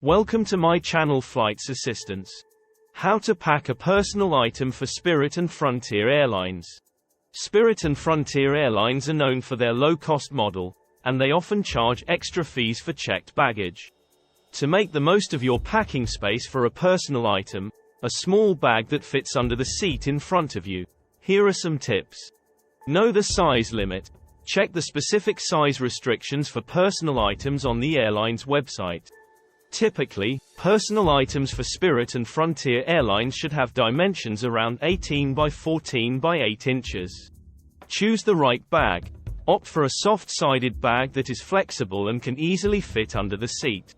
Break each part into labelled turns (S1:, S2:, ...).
S1: Welcome to my channel Flights Assistance. How to pack a personal item for Spirit and Frontier Airlines. Spirit and Frontier Airlines are known for their low-cost model, and they often charge extra fees for checked baggage. To make the most of your packing space for a personal item, a small bag that fits under the seat in front of you. Here are some tips. Know the size limit. Check the specific size restrictions for personal items on the airline's website. Typically, personal items for Spirit and Frontier Airlines should have dimensions around 18 by 14 by 8 inches. Choose the right bag. Opt for a soft-sided bag that is flexible and can easily fit under the seat.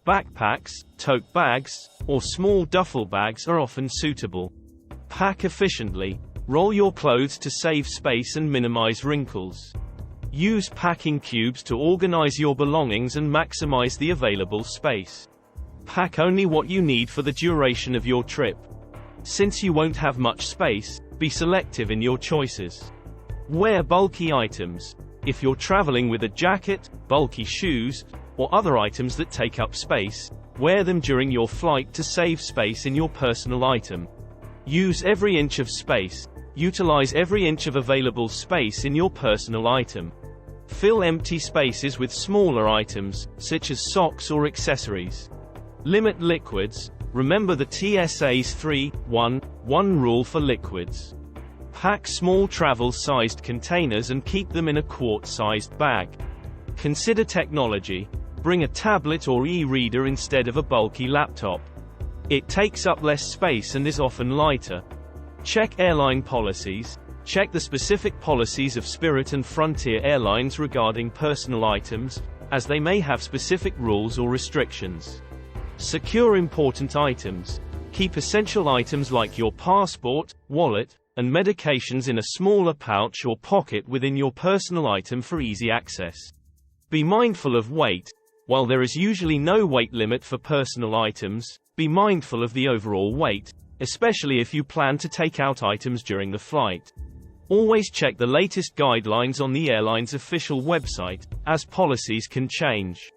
S1: Backpacks, tote bags, or small duffel bags are often suitable. Pack efficiently. Roll your clothes to save space and minimize wrinkles. Use packing cubes to organize your belongings and maximize the available space. Pack only what you need for the duration of your trip. Since you won't have much space, be selective in your choices. Wear bulky items. If you're traveling with a jacket, bulky shoes, or other items that take up space, wear them during your flight to save space in your personal item. Use every inch of space. Utilize every inch of available space in your personal item. Fill empty spaces with smaller items, such as socks or accessories. Limit liquids. Remember the TSA's 3-1-1 rule for liquids. Pack small travel-sized containers and keep them in a quart-sized bag. Consider technology. Bring a tablet or e-reader instead of a bulky laptop. It takes up less space and is often lighter. Check airline policies. Check the specific policies of Spirit and Frontier Airlines regarding personal items, as they may have specific rules or restrictions. Secure important items. Keep essential items like your passport, wallet, and medications in a smaller pouch or pocket within your personal item for easy access. Be mindful of weight. While there is usually no weight limit for personal items, be mindful of the overall weight, especially if you plan to take out items during the flight. Always check the latest guidelines on the airline's official website, as policies can change.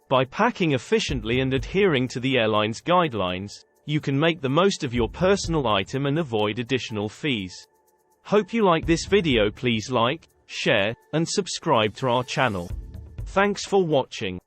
S1: By packing efficiently and adhering to the airline's guidelines, you can make the most of your personal item and avoid additional fees. Hope you like this video. Please like, share, and subscribe to our channel. Thanks for watching.